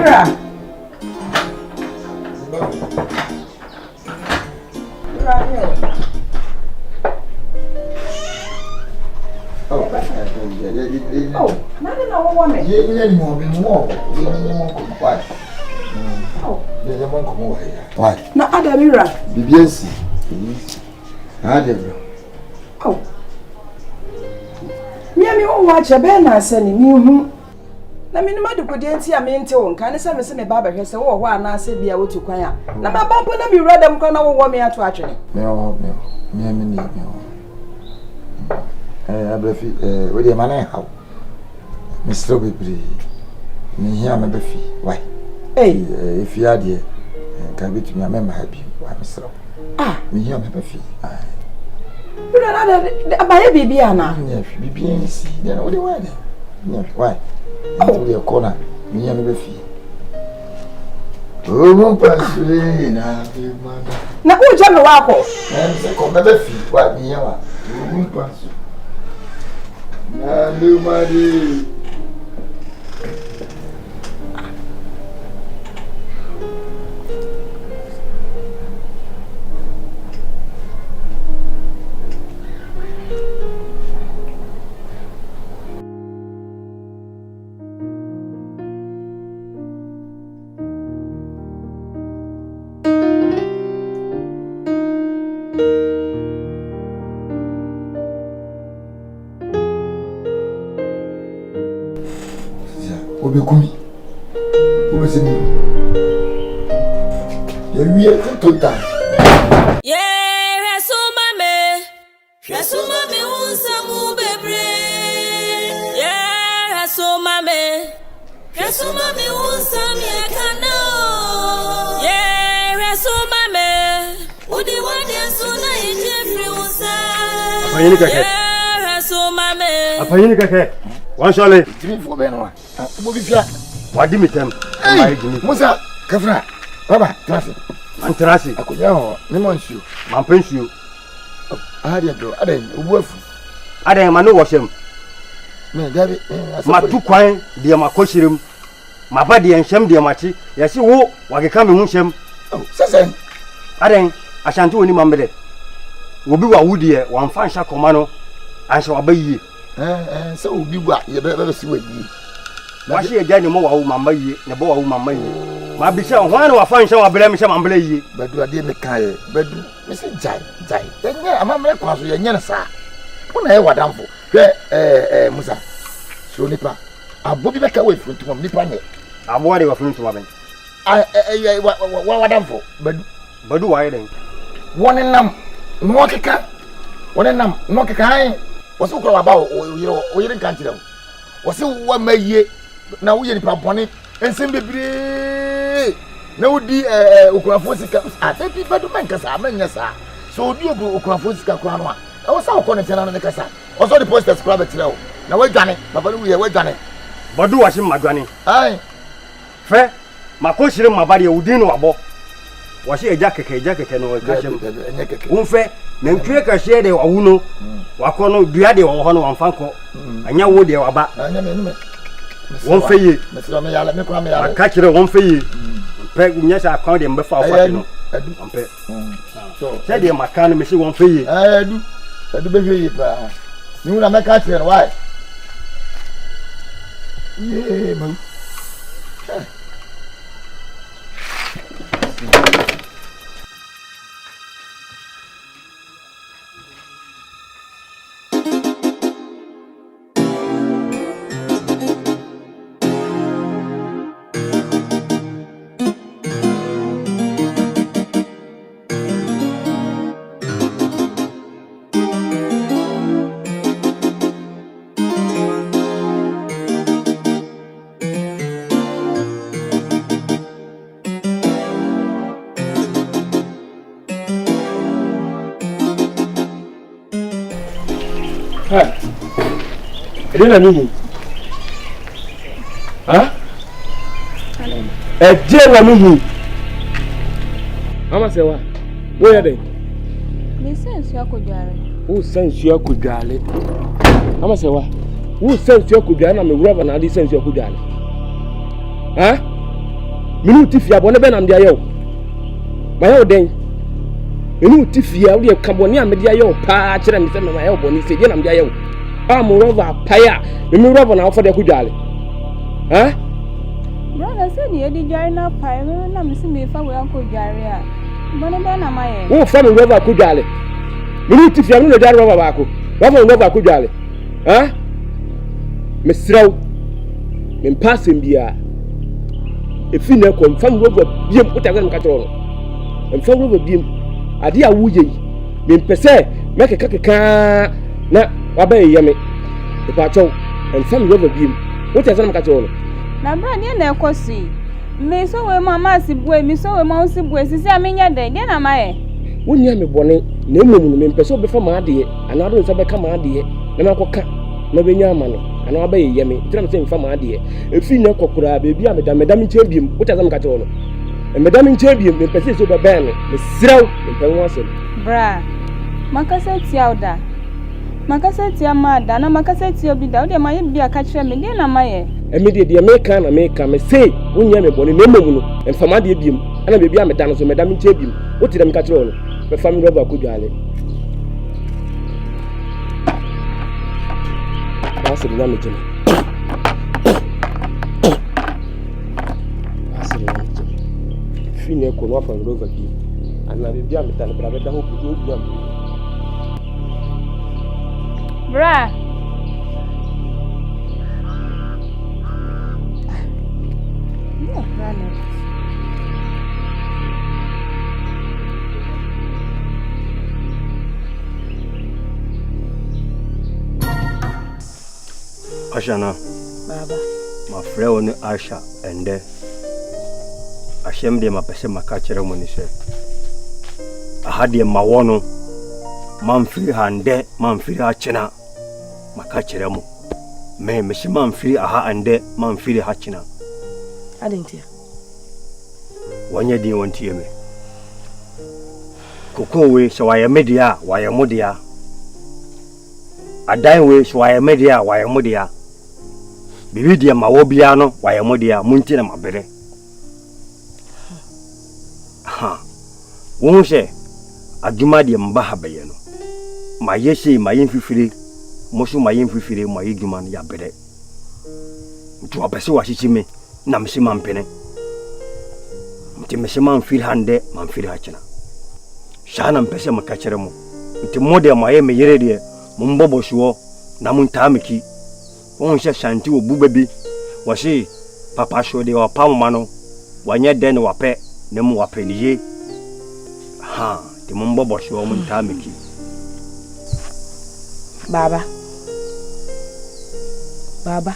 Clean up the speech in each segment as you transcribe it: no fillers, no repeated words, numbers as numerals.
Mira. Oh, nothing no woman. You more than more. You why? Oh, there's a monk more here. Why? No, other Mira. BBS. Oh. Me watch a banner sending you. Let me know what you see a main tone. Can I say, Miss Baba has said, oh, one I said, be able to choir. Now, my bump will be read them, can I want me to actually? No. I believe, with your man, how Mr. Bibri, me here, my Buffy. Why? Hey, if you are dear, can be to me, I remember happy. Why, Mr. Ah, me here, my Buffy. You don't know about a baby, Anna. Yes, BBNC, then what do you want? Yes, why? Into the corner, me and the fee. Oh, Pastorina, now who tell me what? And second, the fee, what me are. Nobody. Obekumi. Obesemi. Ye wiye total. Yeah, Resuma me unsamu bebre. Yeah, Resuma me unsami ekano. Yeah, Resuma me. Udi wadi asuna ijefri unsa. Apayini kake. Yeah, Resuma me. Apayini kake. One shole. Three for Benoit. Bobifia. Wadi mitem. Musa, Kafra. Baba, traffic. Antrasi. Akoya ho, me monsu. Mampensu. Ahadi do, aden obuafu. Aden ma no washem. Me gabi. Matu kwan de makoshirim. Maba de enhyem de machi. Yesi wo wageka me hu hyem. Oh, sesen. Aden ashanti woni mambede. Obi wa wudi e wan fa nhya koma no. Anhya wabayie. So obi wa ye be si wayi. Washi eja ni mo wa wo mamba yie, ne bo wa wo mamba yie. Ma bi se hwan na wa fa nhya wa bele me hya mambele yie. Badu ade me kae, badu. Me se jai. Yenye amamre kwa so yenye na sa. Una ye wadamfo. Hwe Musa. So nipa. Abobi be ka we fruntum nipa ne. Abo de wa fruntum aben. Wa wadamfo. Badu wa ye den. Wone nam no keka. Wone nam no keka han. Wosi ukura wa ba o yire kan kire wo. Wosi wa maye na wo ye nipa bone ensem bebre. Na wodi ukurafo sika atepi badu mankasa amanya sa. So odi ukurafo sika kura no a. E wo sa wo kono tena no kasa. Oso the posters kura betire wo. Na wa dwane, baba no ye wa dwane. Badu wa shim madwane. Ai. Fe makoshire mabade udin no wabo. Washi eja keke no kashem. Unfe na ntwe ka hye de wawu no. Wakono dua de wo ho no wamfanko. Anya wo de waba. Anya me nume. Won feye. Mesira me yale me kwa me yale. Aka kire won feye. Pe nya sha akwan de mbefa ofa no. Adu. Ampe. So, say de makano me se won feye. Adu be feye pa. Ni una me ka kire no why? Yeah, man. Edena nini? Ha? Edena nini? Mama sewa. Wo ya den? Me sense ya kudware. Wo sense ya kudware. Mama sewa. Wo sense ya kudware na me wura ba na di sense ya kudware. Ha? menu tifia bone be nam dia yo mayo den menu tifia wo de kabone am dia yo pa kire me se me mayo bone se dia nam dia yo am rover paya me rover na ofo de kudwale ha brother say ni edi jare na paya na me se me fa we anko jare a bone be na maye wo fa me rover kudwale menu tifia no jare rover ba ko rover kudwale ha me sraw me mpasem bia efi na ko mfam rover biem utaga nka toro no mfam rover biem ade a wuje me mpese me keka na wabaye yeme epa chow mfam rover biem utaga nka toro no na bra ni na ekosi me so we mama sibwe mi so we ma sibwe sisi amenya den de na maye wonya me bone na emom me mpese obefa ma ade ana ado nsa beka ma ade na makoka na benya amane ana wabaye yeme tira me se mfa ma ade efi na kokora bebi a medam nchebiem utaza mka toro no medam nchebiem me pese so beba me siraw me pɛn wasem bra makasa tiawda makasa tiamada na makasa tiobida o de maye bia ka kire me de na maye emede de me kan na me ka me sei wonya me bone na emom no mfa ma ade biem ana bebi a medam so medam nchebiem utira mka toro no me family rover akudwale That's the name of Fine ko no fa rover bi ana be bia meta na bra be da ho puto bia bra no brother Ashana baba my friend ni Asha ende ASƐM de mapese makachere mo ni se ahade mawono manfiri hande manfiri achina makachere mo me meshi manfiri aha ande manfiri hachina adentia wanya din wontie me kokowe so waye media waye modia adan we so waye media waye modia bibi dia mawo bia no waye modia munti na mabere ha wonse adwuma de mba habaye no mayese mayemfifire moso mayemfifire mayedwuma no ya bere nti obese wahyichi me na mse mampene nti mse manfiri hande manfiri hachina shana mpese makachere mo nti mode maye me yere de mumbobo shuo na muntamiki wonse shanti obuba bi wasi papa sho de wa pamma no wanye den wape na mu wape niye ha ti mumbobo shuo muntamiki baba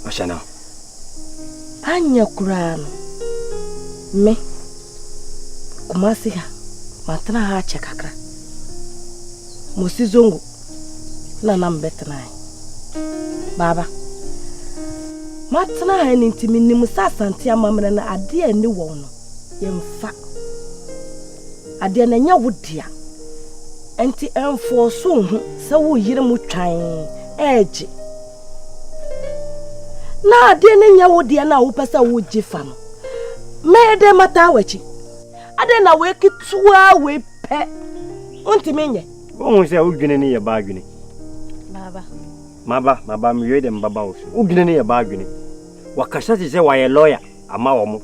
ashana anya kurano me kumasi ha matana ha chakakra musizongo na nambetnai baba matana ha ni ntimi ni musasanti amamre na ade ani wo no yemfa ade na nya wodia enti enfo so hu se wo yire mu twan eje na ade na nya wodia na wo pesa wo jifa no me de mata wachi ade na we kitua we pe ontimi nye won se udwene ne ye ba adwene baba maba miwe de mbaba osu udwene ne ye ba adwene wakasha ti se waye lawyer ama wo mo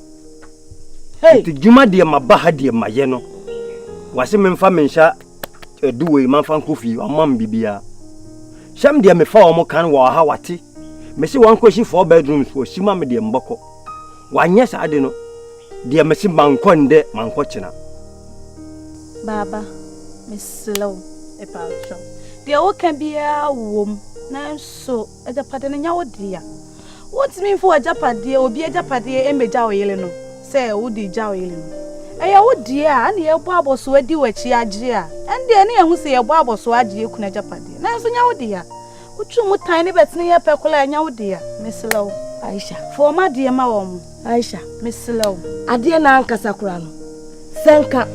hey ti dwuma de maba ha de maye no wase memfa mensha eduwe manfa nkofi amam bibia sham de me fa wo mo kan wo ha wate me se wan kwashi 4 bedrooms wo shima me de mbako wanye sa ade no de me se mankonde mankochina baba me slow e pa cho de o kan bia wom na so e da pade na nya wodia what mean for ajapade obi ajapade emeja oyele no say wo di ja oyele no eya wodia na ye bo aboso adi wachi agye a ende ne ehu se ye bo aboso agye kuna ajapade na so nya wodia uchu mutan ne betene ye pekola nya wodia me slow Aisha for ma de ma wo mo Aisha me slow ade na ankasa kura no senka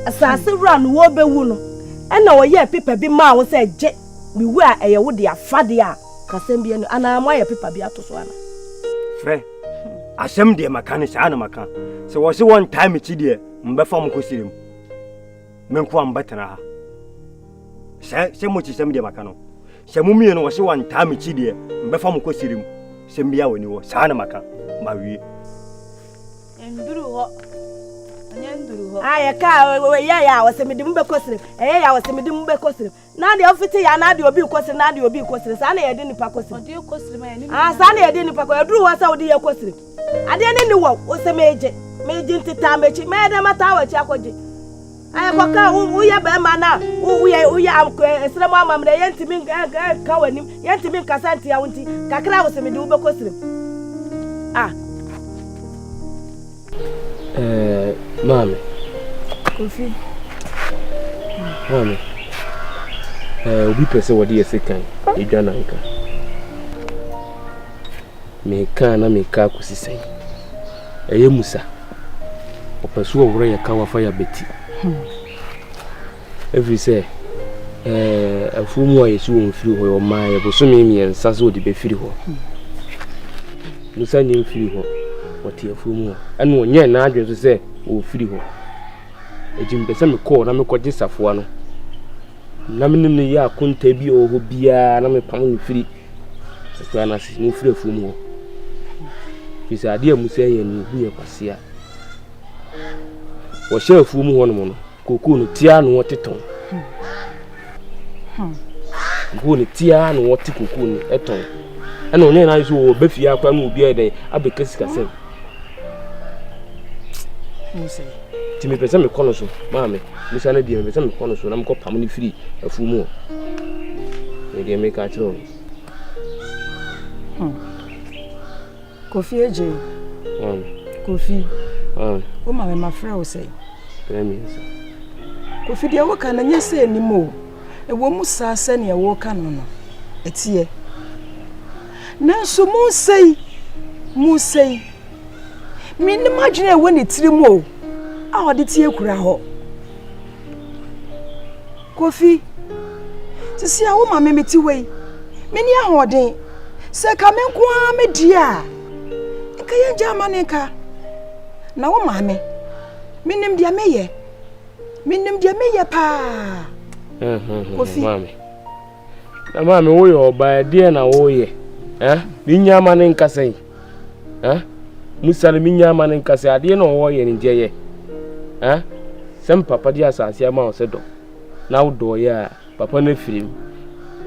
asase wura no wo bewu no ena wo ye paper bi ma wo se je mi wu a eye wo de afade a kasem bi no ana mo ye paper bi atoso ana fre asɛm deɛ maka ne saa na maka sɛ wɔ se wɔn time chi deɛ mbɛfa mo kɔsirim menko ambɛtena ha sɛ mo chi sɛm deɛ maka no sɛ mo mie no wɔ se wɔn time chi deɛ mbɛfa mo kɔsirim sɛm bia wani wɔ saa na maka ma wie nduru ho anya nduru ho aya ka ya wɔ se mede mo bɛkɔsirim ya wɔ se mede mo bɛkɔsirim na de ofiti ya na de obi kɔsirim na de obi kɔsirim saa na yɛde nipa kɔsirim ɔde kɔsirim ya ni saa na yɛde nipa kɔ aduru hɔ sa ɔde yɛ kɔsirim ade ne ni wɔ o se meje ntita mechi me de mata wa chi akɔgye aya kɔka wo yɛ ba ma na wo yɛ esrem amamre yɛntimi ka wanim yɛntimi nkasa ntia wonti kakra wo se mede wo bɛkɔsirim mami Kofi mami obi pese wodi yesekan edwana nka me kan na me ka kusisen eye musa opesu owure ye ka wafa ya beti every say afumu ayesu won firi ho o ma ye bosome miensa so odi be firi ho musa nyi firi ho woti afumu anu onye na adwen so say o firi ho ejim pese me call na me koje safoa no na menim ne ya konta bi o ho bia na me pam no firi sekwa na si no firi afumu ho fisa ade amusa ye ni hu ye kwasia wo hye afumu ho no mo no koku no tia no woteton koku no tia no wote koku no eton ana onye na so wo bafia akwa no obi eden abekasika sem musa timi pese me kono so maame musa na die me pese me kono so na me ko pam no firi afumu ho me die me ka chiro Kofi eje. Kofi. O ma me mafra o sei. Premiers. Kofi de wo kan na nyese animo. E wo mu sa se ne wo kan no. Etie. Nanso mu sei. Mi ni madwene wo ne tirim o. A ode tie kura ho. Kofi. Sisi a wo ma me meti wei. Me ni ahoden. Se ka me nko a me dia. Nka ye jama ne ka. Na wo ma me. Minim dia meye. Pa. Kofi. Mami. Na mami wo yo ba dia na wo ye. Mi nyama ne nka sei. Musale mi nyama ne nka sei ade na wo ye ne je ye. Sem papa dia asase ama o se do. Na wo do ye a papa na firim.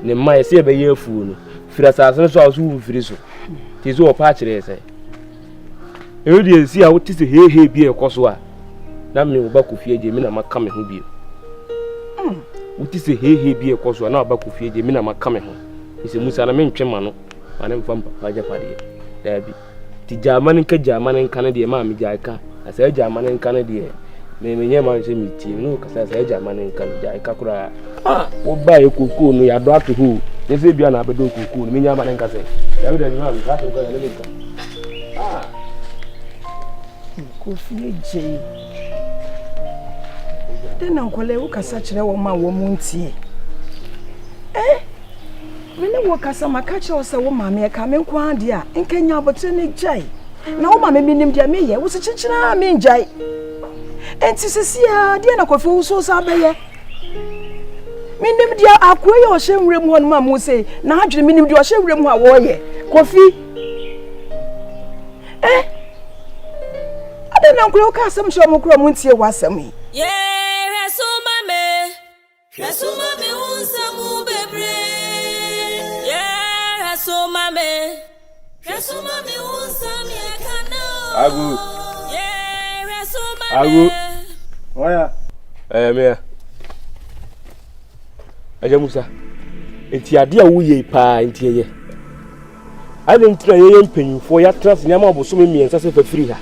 Ne ma ye se be ye afu no. Fira asase so a so firi so. Ti so o pa kire sei. Ewudi esi a wo ti se he bi e koso a. Na me ba Kofi eje mi na maka me ho bi. Wuti se he bi e koso na ba Kofi eje mi na maka me ho. Ise musa na me ntwema no. Ane mfa papa ja pade. Da bi. Ti jamane nka na de ma me jaika. Asa jamane nka na de me nyema nse mi ti no kasa asa jamane nka na jaika kura. Wo ba e kokoo no ya do ato ho. Ese bia na abedo kokoo no me nyama nka se. Ya bi da ni ma me ka to ga na me nka. Kofi eje. Den ankole wo kasa kire wo ma wo mu ntie. Mene wo kasa maka kire wo se wo ma me ka me nko ade a nkanya abotre ne jai. Na wo ma me minim dia me ye wo se chichira me njai. Enti sesia dia na Kofi wo so sa beye. Minim dia akoye o hye nwrem ho no ma mu sei na adwene minim dia o hye nwrem ho a wo ye. Kofi. Ade na nkole wo ka asem hye mo kro mo ntie wo asem yi. Resumame unsamu bebre. Yeah, resumame unsami ekano. Agu. Yeah, resumame. Agu. Oya. Me. Aja Musa. Enti ade a wo ye pa enti ye. Ade ntra ye mpanyimfo ya trans nyama obosome miensa se fa firi ha.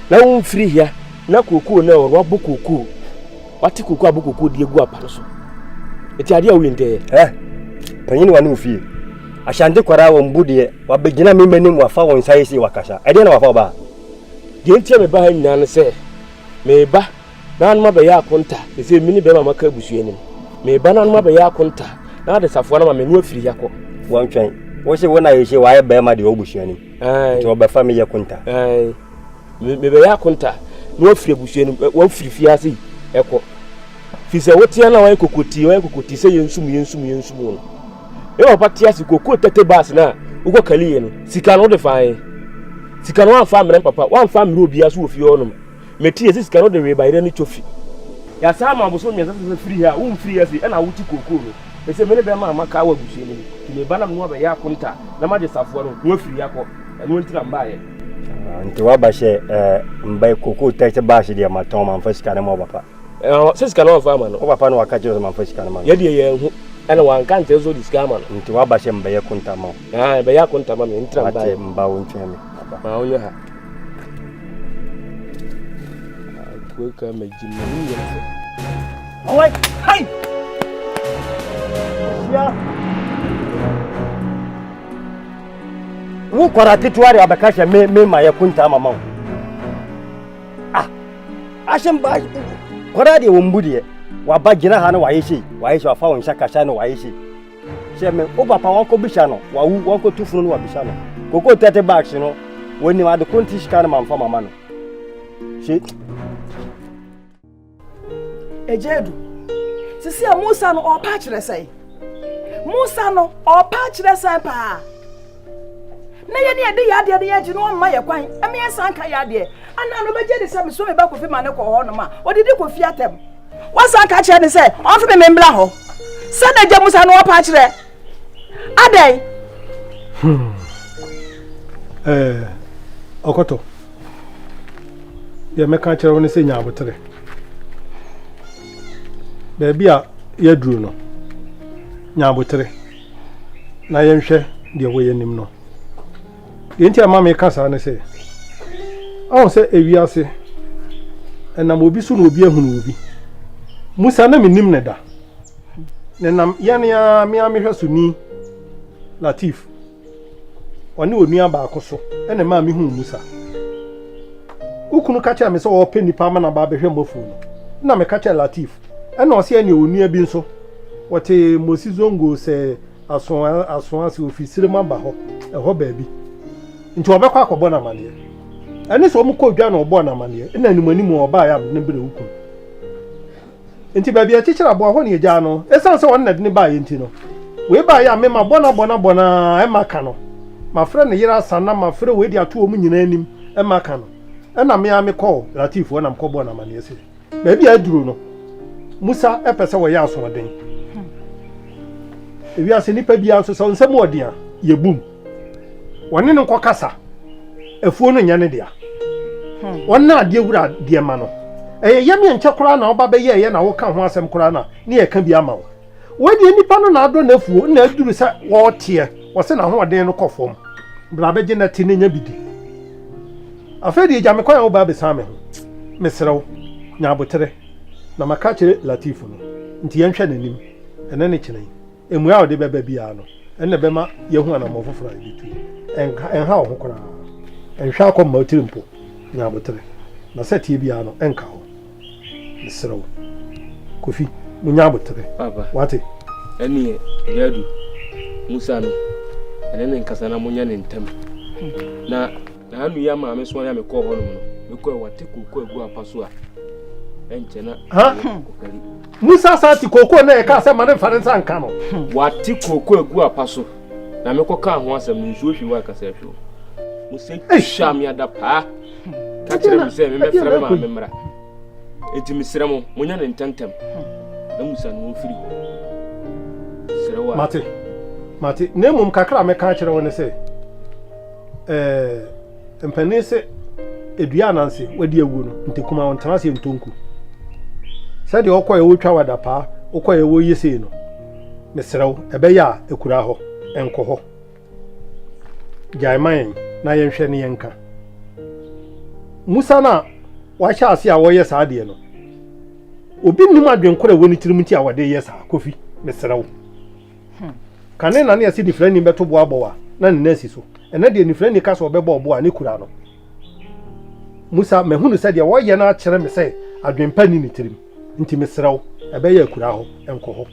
Na wo firi ha na kokoo na wo abokoko. Wati kokoo abokoko de egu apa no so. Eti ade a wo yente panyin wa no fie ashande kwara wo mbudie wabegina memani wafa won sai si wakasha ade na wafa ba de enti me ba ha nyina ne se me ba na no ma be ya akonta se mini be ma maka busu enim me ba na no ma be ya akonta na de safo na ma me no afiri yakọ wan twen wo se wona ye se wa ye be ma de obusuani nti wo be fa me ye kunta me be ya kunta no afiri abusuani wo afiri fiase eko fi se wotia na wa kokoti se yensum no e wo patia si kokko tete bas na ugo kaliye no sika no de fine sika no anfa mre papa wan fa mre obi aso ofi ono metie sika no de we bayre ni chofi ya sama abuso nyeza se free ha un free asi na wuti kokko no e se mene be ma maka wa abusuani ni me bana no be ya kunta na ma de safo no wo free yakọ eno ntira mbaye nti wa ba she mbai kokko tete bas de ma ton man fa sika na mo papa sika no anfa ma no papa no wakaje man fa sika na ma ye de ye hu ana wanka nte zo discama no nti wa ba she mbai kunta ma be ya kunta ma me ntira mbaye mba wo ntweme ma onye ha ko ka me jimi ni ye Oi, hai. Ya. Wo kwara tituari abakasha me ma ya kunta mama. Ashem ba kwara de wombudi wa ba gina ha na wa yishi wa fa won shaka sha na wa yishi. Sheme o papa won ko bisha no wa wu won ko tufunu no wa bisha no. Koko 30 bags no woni wa de kunti shika na mamfa mama no. Shi Ejedu. Sisi a Musa no opa kire sai. Musa no opa kire sai pa. Na ye ne de yade de ye no ma ye kwan. Ame ye sanka yade. Ana no beje de se me so me ba kofi ma ne ko ho no ma. Odidi kofi atem. Wa sanka kire ne se, on fi me mbla ho. Se na je Musa no opa kire. Adai. Okoto. Ye meka kire woni se nya abotere. Baby a yadru no nya abotere na yenhwe de wo yenim no yenti ama me kasa ne se awon se ewiase enam obi so no obi ehunu obi Musa na menim ne da nenam yane ya me amehwe so ni Latif oni onua ba akoso ene ma me hu Musa ukunu kacha me se wo pe nipa ma na ba behwe mbofu no na me kacha Latif ena o se ene onua bi nso wote Mosi Zongo se aso se ofisire mamba ho eho baabi nti obekwa akọbọ na mane ene so mko dwa na obọ na mane ena animanimu oba ya ne bere ukun nti baabi a chichira bo ho ne eja no esan se won na de ne ba ye nti no we ba ya me ma bona e maka no ma frɛ ne yira sana ma frɛ we di ato omu nyina anim e maka no ena me a me call Latif wona mkọbọ na mane se baabi a duro no Musa epese wo ya aso den ewi ase nipa bia so so nsem odia yebum woni ne nkokasa afuo no nyane dia wonna ade wura de ma no yemi enche kura na oba be ye na wo ka ho asem kura na ne ye ka bia ma wo wodi nipa no na ado na afuo na aduru sa wo tie wo se na ho den no kofom bra be gina ti ne nya bidi afedi eja me kwa wo ba be same ho mesrew nya abotere na maka kire Latif no nti yenhwe nanim ene ne kire emu a ode beba bia no ene bema yehu ana mo foforo bitu enha ho kora enhwa akọ ma otirimpo nya abotere na seti bia no enka ho mesrew Kofi munya abotere baba wate eni yadu Musa no ene ne nkasa na munya ne ntem na anu ya ma me so ya me ko ho no me ko wate kokko egu apaso a enchena kokari Musa sati kokko na e ka se ma ne fare nsa nka no wate kokko egu apaso na me ko ka ho asem nsuo hwi wa kasa hwi Musa sham ya da pa ka kire mi se me mefra ma me mra eti mi sere mo munya ne ntentem na Musa no firi sere wa mate ne mum kakra me ka kire woni se empane se edua nanse wadi ewu no ntekuma won tana se ntonku se de okoye wo twa wada pa okoye wo yese no mesrew ebe ya ekura ho enko ho jaiman na yenhwe ne yenka Musa na wa sha ase a wo yesa ade no obi nim adwenkora woni tirimti a wade yesa Kofi mesrew kane na ne ase di frani beto bo abowa na ne nasi so ene de ni frani ka so obebo obo a ne kura no Musa mehunu se de wo ye na akere me se adwempa ni ni tirim nti mesrew ebe ya kura ho enko ho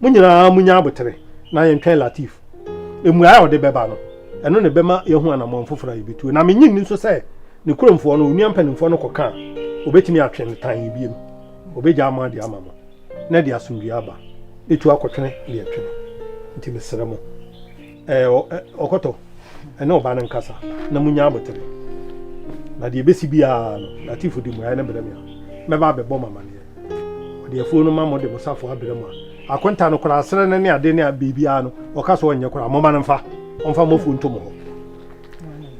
munyina munya abotere na ye ntwen Latif Emuaya ode beba no. Eno ne bema yehu anamon fofora yibitu. Na menyi ni so say ne kuromfo no onua mpanimfo no koka. Obetimi atwe ne tan biem. Obeja ama de ama mo. Na de asumdua aba. Etu akotwene de atwene. Nti mesere mo. Okoto. Ene oba ne nkasa. Na munya abotere. Na de besi bia no. Latifu di muaya na bedamia. Meba bebo mama ne. Ode afuo no mama de musafo abremu a. Akwenta no kora asere ne ade ne bibia no. Okaso onye kora mama ne mfa. Onfa mofu ntomo ho.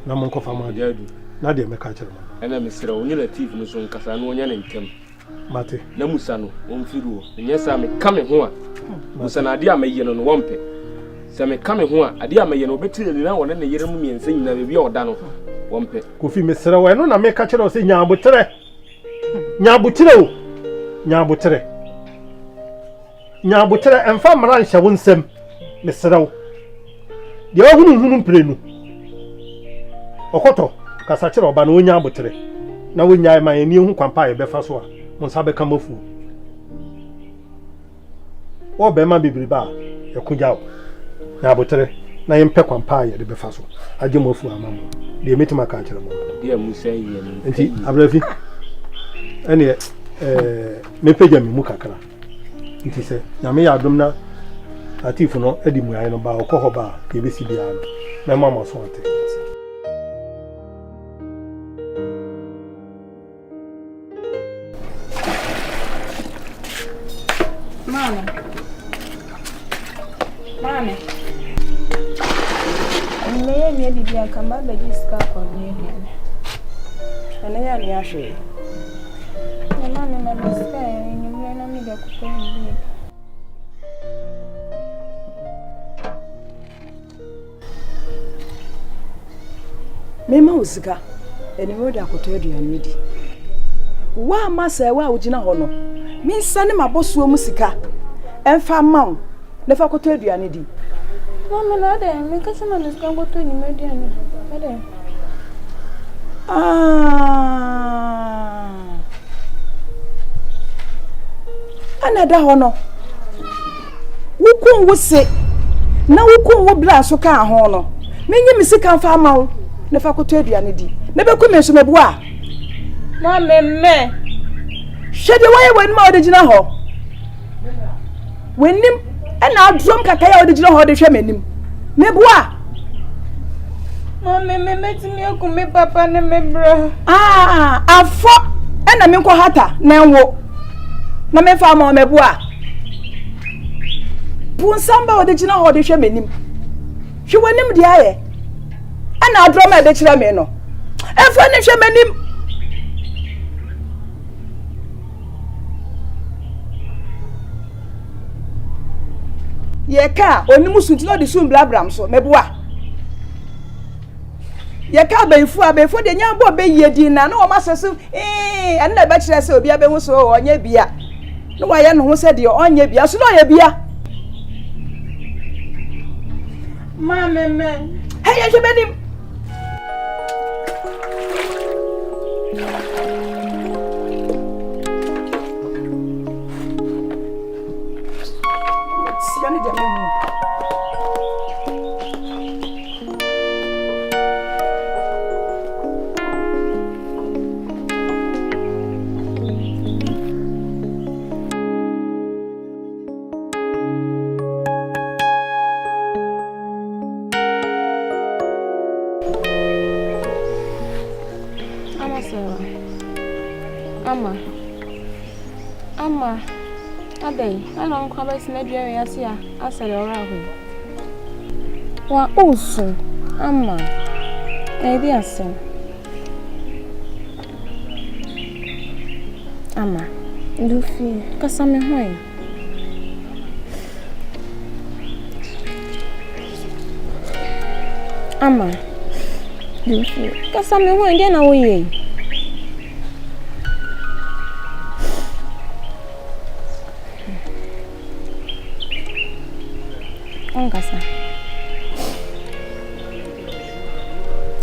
Na mon kofa ma de adu. Na de meka kire mo. Ena mesira onye Latif no so nkasa no onya ne ntem. Mate. Na Musa no onfiruo. Enye sa me kame ho a. Musa na ade amaye no wompe. Sa me kame ho a ade amaye no betire na wona ne yere mu miensa nyina bebi oda no wompe. Kofi mesira we no na meka kire o se nyabotere. Nyabotere o. Nyabotere. Nyabotere emfa mara nhye wo nsem. Mesira wo. De ohunu mprenu. Okoto kasa kire oba na onya abotere. Na wonya ma eni hu kwampa ye befa so a monsa be kamafu. O be ma bibriba ye kujawo. Na abotere na ye mpe kwampa ye de befa so. Aje mofu amamo. De metima ka kire mo. De Musa yi ni. Enti abrafi. Ene mepeja mi mu kakra. Nti se nyame ya adom na Latif no edi mu ayi no ba okoho ba ye besi bia no. Na mama so ate. Mami. Meye mi bibi akamba be jiska kwa nini. Ana ya ni ahwe. Mami na biska ni mwe na mi da kupeni. Mema usika. Eni mo da akoto aduane di. Wa masa wa ugina ho no. Mi nsane mabosuo mu sika. Emfa mawo. Ne fa akoto aduane di. Mama na de me kasa na biska akoto ni mediane. Ade. Ana da ho no. Wukun wose. Na wukun wo bla so ka ho no. Menyi mi sika mfa mawo. Ne fa akoto aduane di. Ne be ku me so mebu a. Ma memme. Shede waye wen ma odegina ho. Wenim ena adrom kakaya odegina ho de hwe menim. Mebu a. Ma memme metimi akume papa ne mebra. Afọ ena me nkọ hata na enwo. Na me fa ma mebu a. Bu nsamba odegina ho de hwe menim. Hwe wenim de aye. Ena adrom e de kire me no. Efa ne hwe menim. Yeka onimu suntilo de sum blabram so meboa. Yeka abefu de nyambo be yedi na no masesu na be kire se obi abehu so onye bia. No wa ye no ho se de onye bia so no ye bia. Ma memme. Hey ye benim. Siani de memu. Ama Adey, ana nkwa ba sina bia we ase a asere ora ho. Wa osu ama. Edi ASƐM. Ama, Luffy, kasa me hoy. Ama, Luffy, kasa me hoy dia na wo ye. Kasa.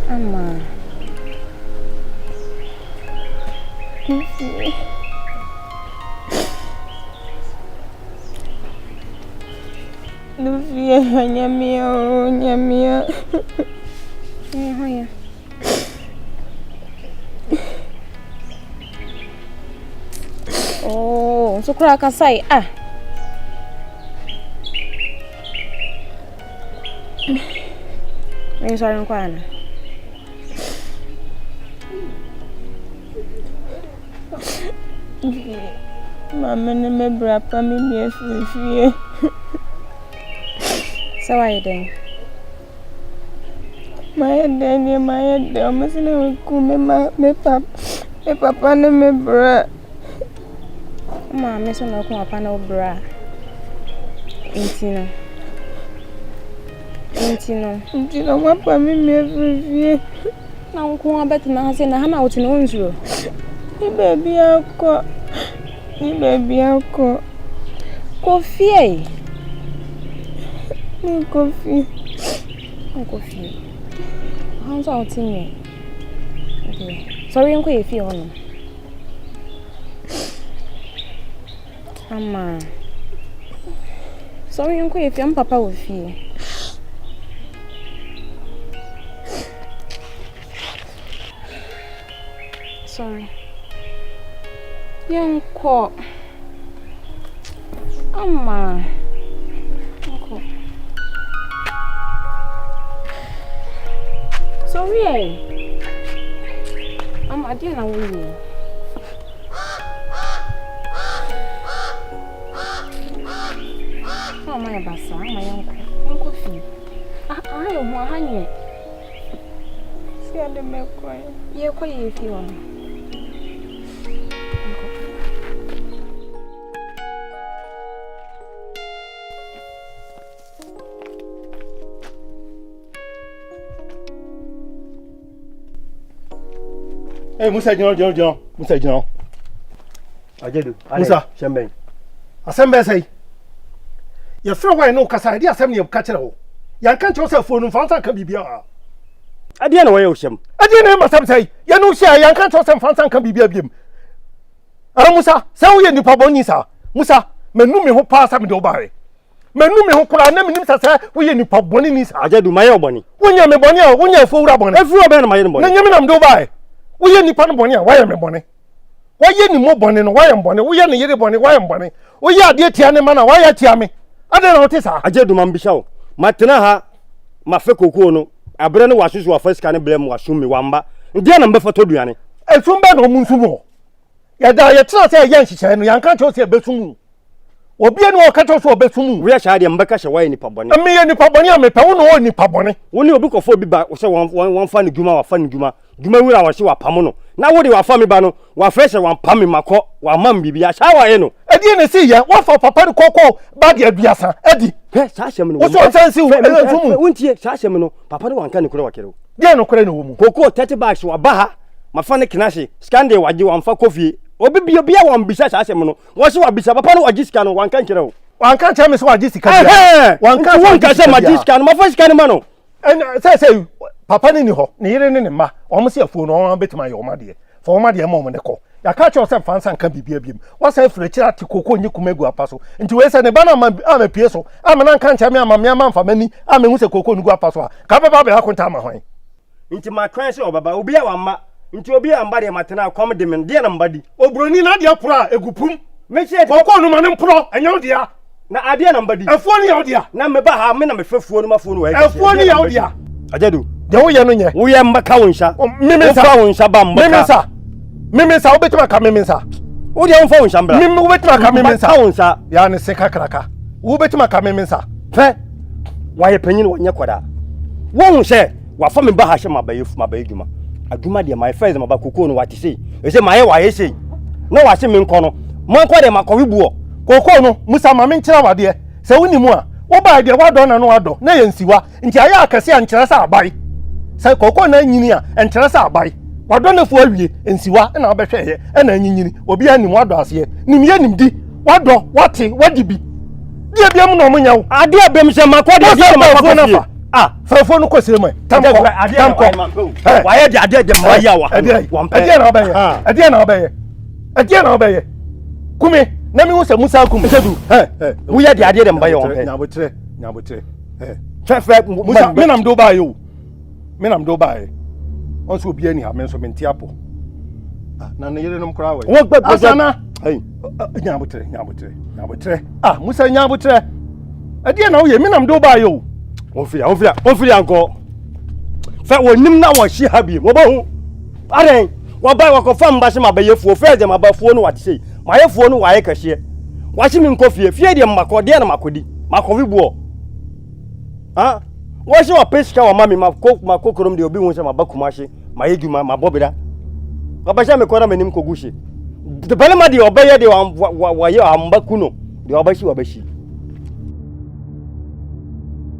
Ama. Luffy. nyamia. Oh, so crack and say, I'm sorry, I'm Mama and my brother, me, fear. So, are you doing? My head, I'm missing a cool, my papa, and my brother. Mamma, so no come up no bra. Intino, what for me, now come back to my house and I'm out in Onslow. Baby, I'll call. Coffee. Coffee. How's out in me? Okay. Sorry, I'm quite feeling. Mama. Sorry, I'm quite young papa with you. Sorry. Young co. Mama. Uncle. Sorry. I didn't know you. Oh, my bassa, my uncle fee. I am more honey. See, I don't make quiet. You're quiet if you want. Hey, Musa, Musa, Ajedu. Musa, Champagne. ASƐM say. Your friend, why no Casa, the assembly of Catero. You can't yourself for no fancy can be beer. I didn't know where you sham. I didn't know say. You know, share, you can't yourself fancy can be beer. Musa, so you in the Pabonisa. Musa, Menumi who pass up in Dubai. Menumi who could name himself, we in the Pabonisa. Ajedu, my own bonny. When you're a bonny, when you're full up on every man, my own bonny. Then you Dubai. We in the Panabonia, why am I bonny? Why you more bonny and why am bonny? We are the bonny, why am bonny? We are dear Tiana man, why are Tiami? I don't notice her. I do Mambishaw. Matanaha, Mafeko Kono, a brand was your first kind of blame was Sumi Wamba, and then number for Tobiani. And from Bano Munsumo. Yada, say Yancy, and young can't say Besum. Or be no cattle for Besum. We are shy and Baccash away in the Paboni. And me and the Pabonia, me Pauno in the Paboni. Only a book of 4 back was one funny Guma or funny Guma. Guma will our show Pamono. Now what do you family bano? One fresh one Pammy Mako, one mum be a shower. I didn't see ya. What for Papa Coco, Baggy Biasa, Eddie. Sashamino. What's your sense? Won't ye, Sashamino, Papa one can grow a kilo. There no crane. Coco, 30 bags to a baha. My funny Kinashi, Scandi, what you want for coffee. Or be a beer one besides Sashamino. What's your Bishop Papa or Giscano, one can't know. One can't tell me so I just can't. One can't say my discount, my first kind of mano. And say, Papa Nino, near any ma, almost a phone on a bit my own dear. For my dear moment, the call. Ya catch yourself fans and can be beer beam. What's a free chat to Coco and you can make a passo. Into a send a banner, I'm a peso. I'm an uncanny man, my man for many. I'm a Musa Coco and Guapasso. Cover Baby, I can tell my into my crancy over by Obia Wamba, into a beer and body matana, comedy and dear and body. Oh, Bruni, not your pra, a gupum. Make it Coco, no man, pro, and your dear. Now, I dear number, a funny out here. Now, me baha, men, I'm a fifth one, my phone, a funny out here. I do. We are Macaunsha, Mimisa, Bamba, Mimisa, Obetma Camimisa. Who do you phone Shamba? Mimwetma Camimisa, Yan Seka Kraka. Ubetma Camimisa. Fair. Why a penny on Yakwada? Won't say, what for me Bahashama by you, my baguma. I do my dear, my friends, my Bakuko, what you see. You say, my why say. No, I say, Mincono. Monco de Macoribu. Cocono, Musa Mamincha, dear. So we more. What by the Wadon and Wado, Nay and Siwa, in Tiaka and Teresa by. Say Coco Nania and Teresa by. What don't know for you in Siwa and Abache and Nini will be any Wadas here. Nimianim di, Wado, what you be? Dear Biamono, I dear Bemsama, what ah, for phone question. Tamko, why I did the Maya, one again obey. Kume, Nami was a Musa Kumedu. We had the idea and buy on. Now, Fefe Musa me nam do ba yo. Me nam do ba e. On so obi ani ha me so me ntiapo. Na ne yere nom kra we. Wo gbe Asana. Hey. Nyabotre. Musa nyabotre. Ade na wo ye me nam do ba yo. Ofia anko. Fe wonim na wo hye ha bi. Wo ba hu. Aren, wo ba wo ko fam ba hye ma ba yefuo, fe je ma ba fuo no wate sei. Ma yefuo no wa ye kahye. Wa hye mi nko fie de makode na makodi. Makovi buo. Ah? Wo hye wa pesika wa mami makokorom de obi hu hye ma ba kumashi, ma yedwuma ma bobida. Wa ba hye me kora manim koguhye. De bale ma de obeye de wa ye amba kuno. De wa ba hye